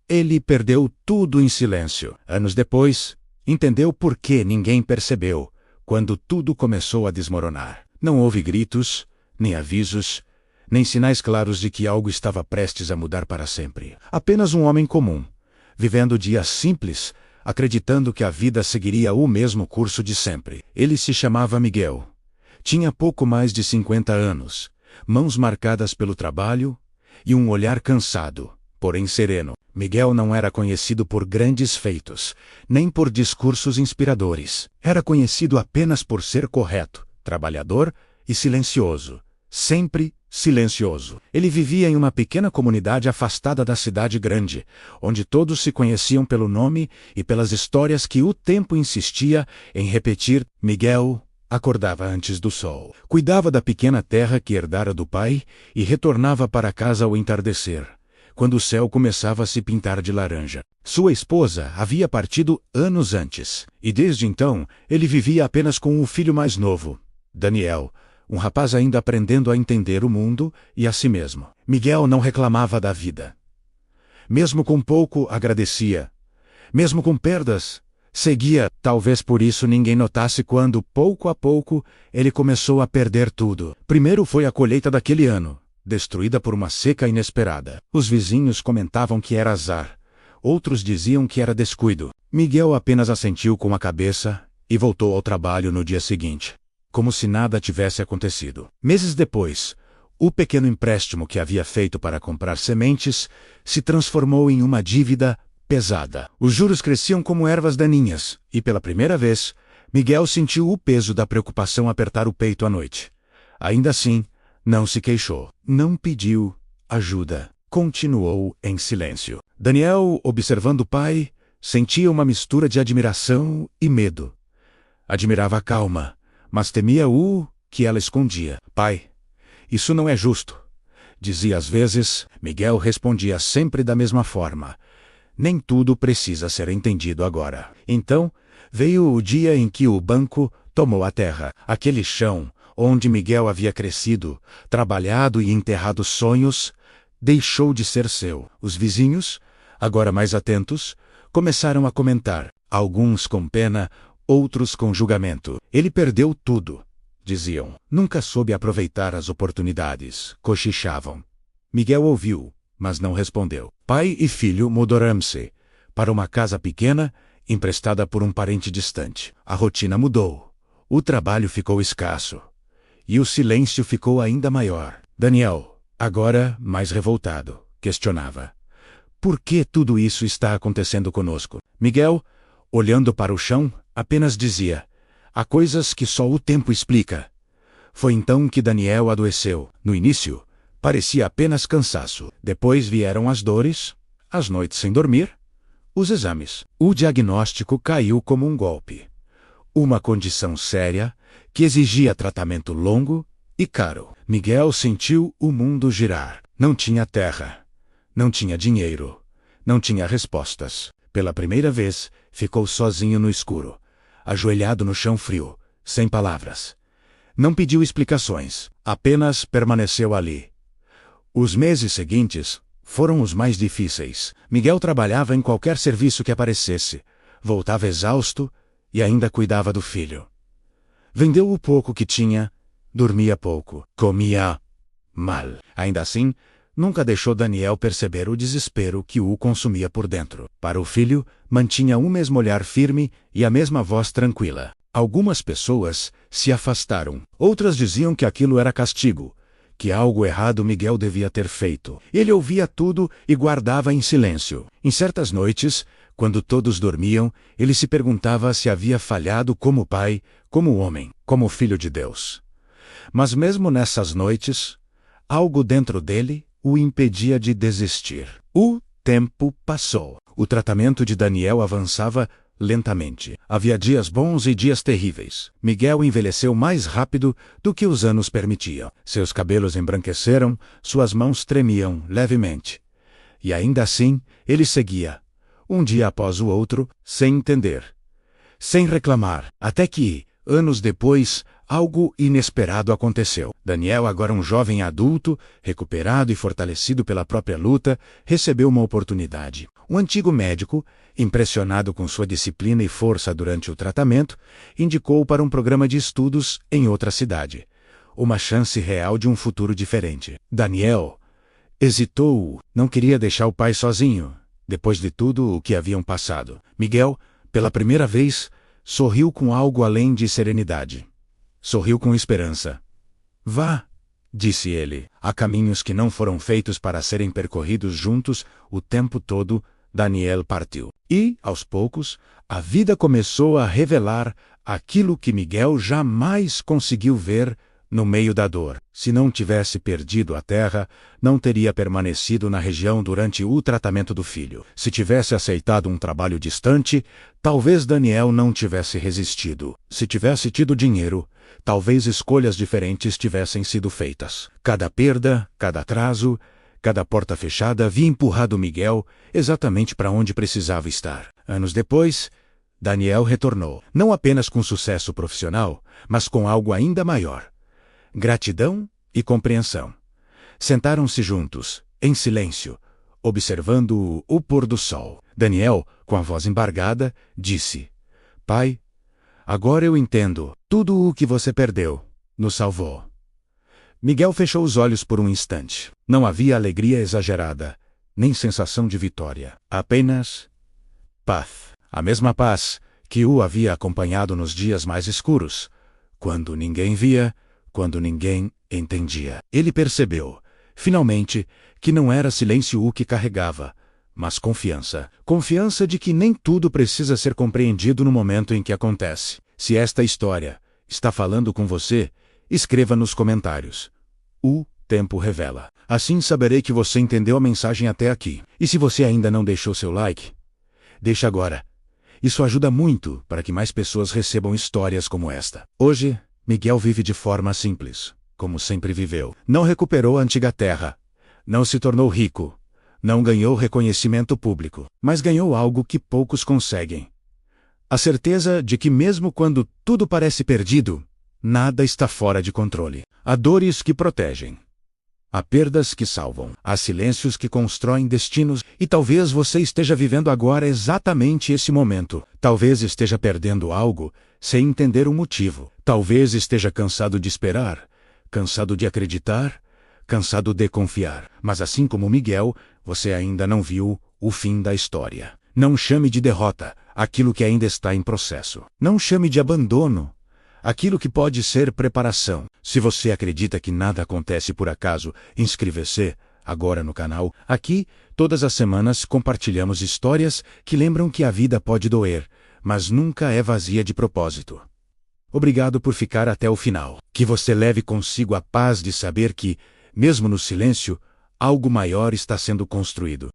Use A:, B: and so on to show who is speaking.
A: Ele perdeu tudo em silêncio. Anos depois, entendeu por que ninguém percebeu, quando tudo começou a desmoronar. Não houve gritos, nem avisos, nem sinais claros de que algo estava prestes a mudar para sempre. Apenas um homem comum, vivendo dias simples, acreditando que a vida seguiria o mesmo curso de sempre. Ele se chamava Miguel. Tinha pouco mais de 50 anos, mãos marcadas pelo trabalho e um olhar cansado, porém sereno. Miguel não era conhecido por grandes feitos, nem por discursos inspiradores. Era conhecido apenas por ser correto, trabalhador e silencioso. Sempre silencioso. Ele vivia em uma pequena comunidade afastada da cidade grande, onde todos se conheciam pelo nome e pelas histórias que o tempo insistia em repetir. Miguel acordava antes do sol, cuidava da pequena terra que herdara do pai e retornava para casa ao entardecer, quando o céu começava a se pintar de laranja. Sua esposa havia partido anos antes, e desde então ele vivia apenas com o filho mais novo, Daniel, um rapaz ainda aprendendo a entender o mundo e a si mesmo. Miguel não reclamava da vida. Mesmo com pouco, agradecia. Mesmo com perdas, seguia. Talvez por isso ninguém notasse quando, pouco a pouco, ele começou a perder tudo. Primeiro foi a colheita daquele ano, destruída por uma seca inesperada. Os vizinhos comentavam que era azar. Outros diziam que era descuido. Miguel apenas assentiu com a cabeça e voltou ao trabalho no dia seguinte, como se nada tivesse acontecido. Meses depois, o pequeno empréstimo que havia feito para comprar sementes se transformou em uma dívida pesada. Os juros cresciam como ervas daninhas, e pela primeira vez, Miguel sentiu o peso da preocupação apertar o peito à noite. Ainda assim, não se queixou. Não pediu ajuda. Continuou em silêncio. Daniel, observando o pai, sentia uma mistura de admiração e medo. Admirava a calma, mas temia o que ela escondia. Pai, isso não é justo, dizia às vezes. Miguel respondia sempre da mesma forma. Nem tudo precisa ser entendido agora. Então, veio o dia em que o banco tomou a terra. Aquele chão, onde Miguel havia crescido, trabalhado e enterrado sonhos, deixou de ser seu. Os vizinhos, agora mais atentos, começaram a comentar, alguns com pena, outros com julgamento. Ele perdeu tudo, diziam. Nunca soube aproveitar as oportunidades, cochichavam. Miguel ouviu, mas não respondeu. Pai e filho mudaram-se para uma casa pequena, emprestada por um parente distante. A rotina mudou. O trabalho ficou escasso. E o silêncio ficou ainda maior. Daniel, agora mais revoltado, questionava. Por que tudo isso está acontecendo conosco? Miguel, olhando para o chão, apenas dizia, há coisas que só o tempo explica. Foi então que Daniel adoeceu. No início, parecia apenas cansaço. Depois vieram as dores, as noites sem dormir, os exames. O diagnóstico caiu como um golpe. Uma condição séria, que exigia tratamento longo e caro. Miguel sentiu o mundo girar. Não tinha terra. Não tinha dinheiro. Não tinha respostas. Pela primeira vez, ficou sozinho no escuro, ajoelhado no chão frio, sem palavras. Não pediu explicações, apenas permaneceu ali. Os meses seguintes foram os mais difíceis. Miguel trabalhava em qualquer serviço que aparecesse, voltava exausto e ainda cuidava do filho. Vendeu o pouco que tinha, dormia pouco, comia mal. Ainda assim, nunca deixou Daniel perceber o desespero que o consumia por dentro. Para o filho, mantinha o mesmo olhar firme e a mesma voz tranquila. Algumas pessoas se afastaram. Outras diziam que aquilo era castigo, que algo errado Miguel devia ter feito. Ele ouvia tudo e guardava em silêncio. Em certas noites, quando todos dormiam, ele se perguntava se havia falhado como pai, como homem, como filho de Deus. Mas mesmo nessas noites, algo dentro dele o impedia de desistir. O tempo passou. O tratamento de Daniel avançava lentamente. Havia dias bons e dias terríveis. Miguel envelheceu mais rápido do que os anos permitiam. Seus cabelos embranqueceram, suas mãos tremiam levemente. E ainda assim, ele seguia, um dia após o outro, sem entender, sem reclamar, até que, anos depois, algo inesperado aconteceu. Daniel, agora um jovem adulto, recuperado e fortalecido pela própria luta, recebeu uma oportunidade. Um antigo médico, impressionado com sua disciplina e força durante o tratamento, indicou-o para um programa de estudos em outra cidade. Uma chance real de um futuro diferente. Daniel hesitou, não queria deixar o pai sozinho, depois de tudo o que haviam passado. Miguel, pela primeira vez, sorriu com algo além de serenidade. Sorriu com esperança. Vá, disse ele. Há caminhos que não foram feitos para serem percorridos juntos o tempo todo. Daniel partiu. E, aos poucos, a vida começou a revelar aquilo que Miguel jamais conseguiu ver no meio da dor. Se não tivesse perdido a terra, não teria permanecido na região durante o tratamento do filho. Se tivesse aceitado um trabalho distante, talvez Daniel não tivesse resistido. Se tivesse tido dinheiro, talvez escolhas diferentes tivessem sido feitas. Cada perda, cada atraso, cada porta fechada havia empurrado Miguel exatamente para onde precisava estar. Anos depois, Daniel retornou, não apenas com sucesso profissional, mas com algo ainda maior: gratidão e compreensão. Sentaram-se juntos, em silêncio, observando o pôr do sol. Daniel, com a voz embargada, disse: Pai, agora eu entendo. Tudo o que você perdeu nos salvou. Miguel fechou os olhos por um instante. Não havia alegria exagerada, nem sensação de vitória. Apenas paz. A mesma paz que o havia acompanhado nos dias mais escuros, quando ninguém via, quando ninguém entendia. Ele percebeu, finalmente, que não era silêncio o que carregava, mas confiança. Confiança de que nem tudo precisa ser compreendido no momento em que acontece. Se esta história está falando com você, escreva nos comentários. O tempo revela. Assim saberei que você entendeu a mensagem até aqui. E se você ainda não deixou seu like, deixe agora. Isso ajuda muito para que mais pessoas recebam histórias como esta. Hoje, Miguel vive de forma simples, como sempre viveu. Não recuperou a antiga terra. Não se tornou rico. Não ganhou reconhecimento público. Mas ganhou algo que poucos conseguem: a certeza de que mesmo quando tudo parece perdido, nada está fora de controle. Há dores que protegem. Há perdas que salvam. Há silêncios que constroem destinos. E talvez você esteja vivendo agora exatamente esse momento. Talvez esteja perdendo algo sem entender o motivo. Talvez esteja cansado de esperar, cansado de acreditar, cansado de confiar. Mas assim como Miguel, você ainda não viu o fim da história. Não chame de derrota aquilo que ainda está em processo. Não chame de abandono aquilo que pode ser preparação. Se você acredita que nada acontece por acaso, inscreva-se agora no canal. Aqui, todas as semanas, compartilhamos histórias que lembram que a vida pode doer, mas nunca é vazia de propósito. Obrigado por ficar até o final. Que você leve consigo a paz de saber que, mesmo no silêncio, algo maior está sendo construído.